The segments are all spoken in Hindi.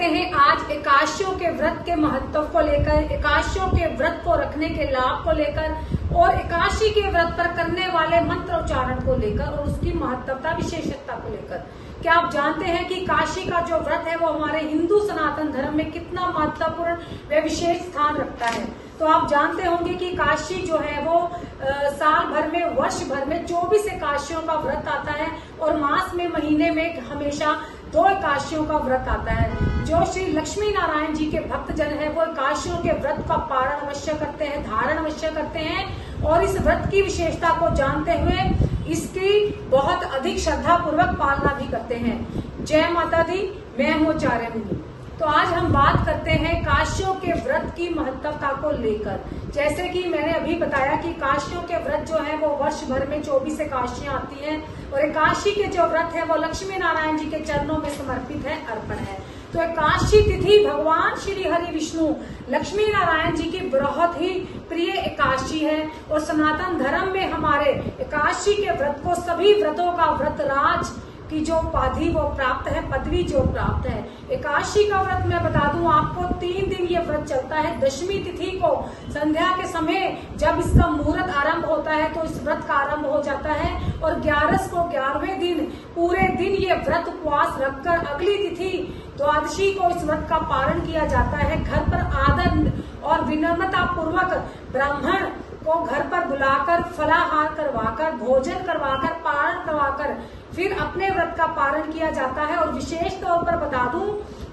हैं आज एकादशियों के व्रत के महत्व को लेकर, एकादशियों के व्रत को रखने के लाभ को लेकर और एकादशी के व्रत पर करने वाले मंत्र उच्चारण को लेकर और उसकी महत्वता विशेषता को लेकर। क्या आप जानते हैं कि काशी का जो व्रत है वो हमारे हिंदू सनातन धर्म में कितना महत्वपूर्ण व विशेष स्थान रखता है। तो आप जानते होंगे कि काशी जो है वो साल भर में, वर्ष भर में 24 एकादशियों का व्रत आता है और मास में, महीने में हमेशा 2 एकादशियों का व्रत आता है। जो श्री लक्ष्मी नारायण जी के भक्तजन है वो एकादशियों के व्रत का पारण अवश्य करते हैं, धारण अवश्य करते हैं और इस व्रत की विशेषता को जानते हुए इसकी बहुत अधिक श्रद्धा पूर्वक पालना भी करते हैं। जय माता दी, मैं हूँ आचार्य मुनि। तो आज हम बात करते हैं काशियों के व्रत की महत्वता को लेकर। जैसे कि मैंने अभी बताया कि काशियों के व्रत जो है वो वर्ष भर में 24 एकादशियां आती हैं और एकादशी के जो व्रत है वो लक्ष्मी नारायण जी के चरणों में समर्पित है, अर्पण है। तो एकादशी तिथि भगवान श्री हरि विष्णु लक्ष्मी नारायण जी की बहुत ही प्रिय एकादशी है और सनातन धर्म में हमारे एकादशी के व्रत को सभी व्रतों का व्रतराज की जो उपाधि वो प्राप्त है, पदवी जो प्राप्त है। एकादशी का व्रत मैं बता दूं आपको 3 दिन ये व्रत चलता है। दशमी तिथि को संध्या के समय जब इसका मुहूर्त आरंभ होता है तो इस व्रत का आरंभ हो जाता है और 11 को 11वें दिन पूरे दिन ये व्रत उपवास रखकर अगली तिथि द्वादशी को इस व्रत का पारण किया जाता है। घर पर आदर और विनम्रता पूर्वक ब्राह्मण को घर पर बुलाकर फलाहार करवाकर, भोजन करवाकर, पारण करवाकर फिर अपने व्रत का पारण किया जाता है। और विशेष तौर पर बता दूं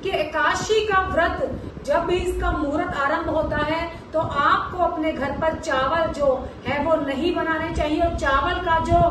कि एकादशी का व्रत जब भी इसका मुहूर्त आरंभ होता है तो आपको अपने घर पर चावल जो है वो नहीं बनाने चाहिए और चावल का जो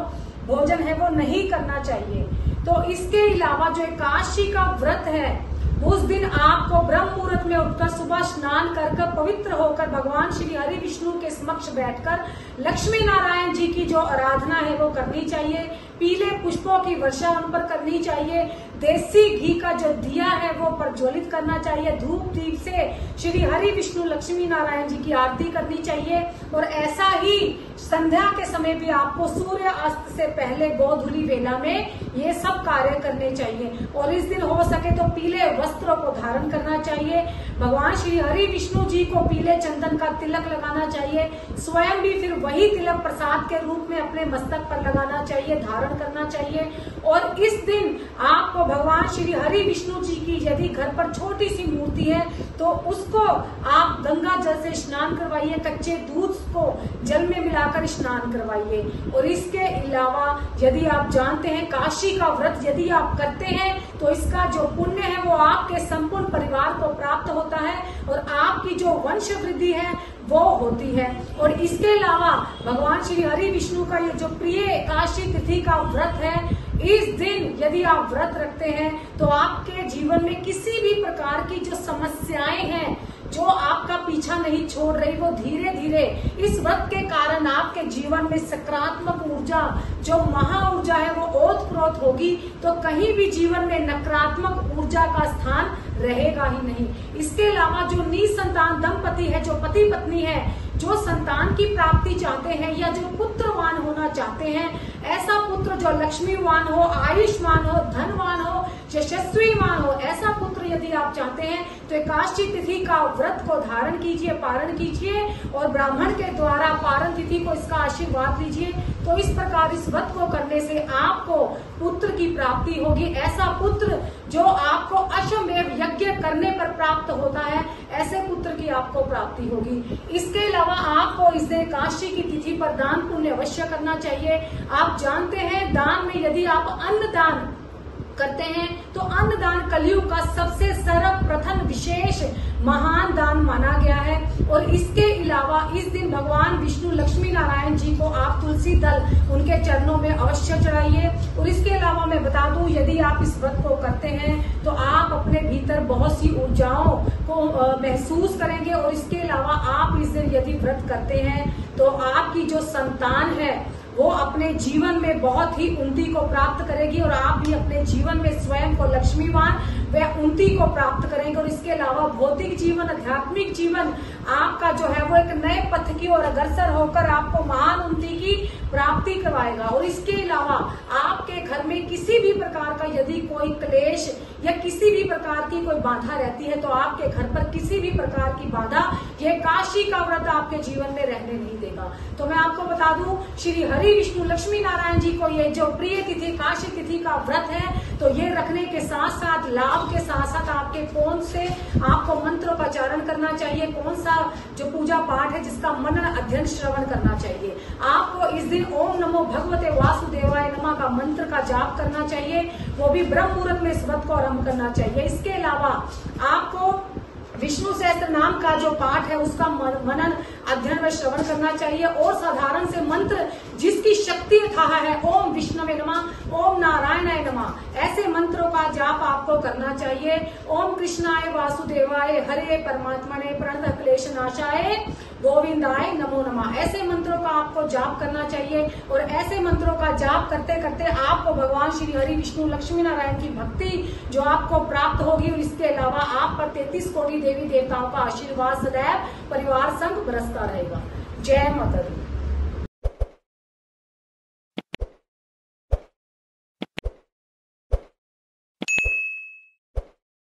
भोजन है वो नहीं करना चाहिए। तो इसके अलावा जो एकादशी का व्रत है उस दिन आपको ब्रह्म मुहूर्त में उठकर सुबह स्नान कर पवित्र होकर भगवान श्री हरि विष्णु के समक्ष बैठकर लक्ष्मी नारायण जी की जो आराधना है वो करनी चाहिए। पीले पुष्पों की वर्षा उन पर करनी चाहिए। देसी घी का जो दिया है वो प्रज्वलित करना चाहिए। धूप दीप से श्री हरि विष्णु लक्ष्मी नारायण जी की आरती करनी चाहिए और ऐसा ही संध्या के समय भी आपको सूर्य अस्त से पहले गोधूली वेला में ये सब कार्य करने चाहिए। और इस दिन हो सके तो पीले वस्त्रों को धारण करना चाहिए। भगवान श्री हरि विष्णु जी को पीले चंदन का तिलक लगाना चाहिए। स्वयं भी फिर वही तिलक प्रसाद के रूप में अपने मस्तक पर लगाना चाहिए, धारण करना चाहिए। और इस दिन आपको भगवान श्री हरि विष्णु जी की यदि घर पर छोटी सी मूर्ति है तो उसको आप गंगा जल से स्नान करवाइए, कच्चे दूध को जल में मिलाकर स्नान करवाइए। और इसके अलावा यदि आप जानते हैं काशी का व्रत यदि आप करते हैं तो इसका जो पुण्य है वो आपके संपूर्ण परिवार को प्राप्त होता है और आपकी जो वंश वृद्धि है वो होती है। और इसके अलावा भगवान श्री हरि विष्णु का ये जो प्रिय एकादशी तिथि का व्रत है, इस दिन यदि आप व्रत रखते हैं तो आपके जीवन में किसी भी प्रकार की जो समस्याएं हैं जो आपका पीछा नहीं छोड़ रही वो धीरे धीरे इस व्रत के कारण आपके जीवन में सकारात्मक ऊर्जा, जो महा ऊर्जा है वो ओतप्रोत होगी। तो कहीं भी जीवन में नकारात्मक ऊर्जा का स्थान रहेगा ही नहीं। इसके अलावा जो निसंतान दंपति है, जो पति पत्नी है, जो संतान की प्राप्ति चाहते हैं या जो पुत्रवान होना चाहते हैं, ऐसा पुत्र जो लक्ष्मीवान हो, आयुष्मान हो, धनवान हो, यशस्वीवान हो, ऐसा पुत्र यदि आप चाहते हैं तो एकादशी तिथि का व्रत को धारण कीजिए, पारण कीजिए और ब्राह्मण के द्वारा पारण तिथि को इसका आशीर्वाद लीजिए। तो इस प्रकार इस व्रत को करने से आपको पुत्र की प्राप्ति होगी। ऐसा पुत्र जो आपको अश्वमेध यज्ञ करने पर प्राप्त होता है, ऐसे पुत्र की आपको प्राप्ति होगी। इसके अलावा आपको इस दिन एकादशी की तिथि पर दान पुण्य अवश्य करना चाहिए। आप जानते हैं दान में यदि आप अन्न दान करते हैं तो अन्नदान कलयुग का सबसे सर्वप्रथम विशेष महान दान माना गया है। और इसके अलावा इस दिन भगवान विष्णु लक्ष्मी नारायण जी को आप तुलसी दल उनके चरणों में अवश्य चढ़ाइए। और इसके अलावा मैं बता दूं यदि आप इस व्रत को करते हैं तो आप अपने भीतर बहुत सी ऊर्जाओं को महसूस करेंगे। और इसके अलावा आप इस दिन यदि व्रत करते हैं तो आपकी जो संतान है वो अपने जीवन में बहुत ही उन्नति को प्राप्त करेगी और आप भी अपने जीवन में स्वयं को लक्ष्मीवान वह उन्नति को प्राप्त करेंगे। और इसके अलावा भौतिक जीवन, आध्यात्मिक जीवन आपका जो है वो एक नए पथ की ओर अग्रसर होकर आपको महान उन्नति की प्राप्ति करवाएगा। और इसके अलावा आपके घर में किसी भी प्रकार का यदि कोई क्लेश या किसी भी प्रकार की कोई बाधा रहती है तो आपके घर पर किसी भी प्रकार की बाधा ये काशी का व्रत आपके जीवन में रहने नहीं देगा। तो मैं आपको बता दूं, श्री हरि विष्णु लक्ष्मी नारायण जी को ये जो प्रिय तिथि काशी तिथि का व्रत है, तो ये रखने के साथ साथ लाभ के साथ साथ आपके कौन से आपको मंत्रों का उच्चारण करना चाहिए, कौन सा जो पूजा पाठ है जिसका मनन अध्ययन श्रवण करना चाहिए। आपको इस दिन ओम नमो भगवते वासुदेवाय नमः का मंत्र का जाप करना चाहिए, वो भी ब्रह्म मुहूर्त में इस व्रत को आरंभ करना चाहिए। इसके अलावा आपको विष्णु सहस्त्र नाम का जो पाठ है उसका मनन अध्ययन व श्रवण करना चाहिए। और साधारण से मंत्र जिसकी शक्ति अथाह है, ओम विष्णवे नमः, ओम नारायणाय नमः, ऐसे मंत्रों का जाप आपको करना चाहिए। ओम कृष्णाय वासुदेवाय हरे परमात्मने प्रणत क्लेश नाशाय गोविंदाय नमो नमः, ऐसे मंत्रों का आपको जाप करना चाहिए। और ऐसे मंत्रों का जाप करते करते आपको भगवान श्री हरि विष्णु लक्ष्मी नारायण की भक्ति जो आपको प्राप्त होगी। और इसके अलावा आप पर 33 कोटि देवी देवताओं का आशीर्वाद सदैव परिवार संग बरसता रहेगा। जय माता दी।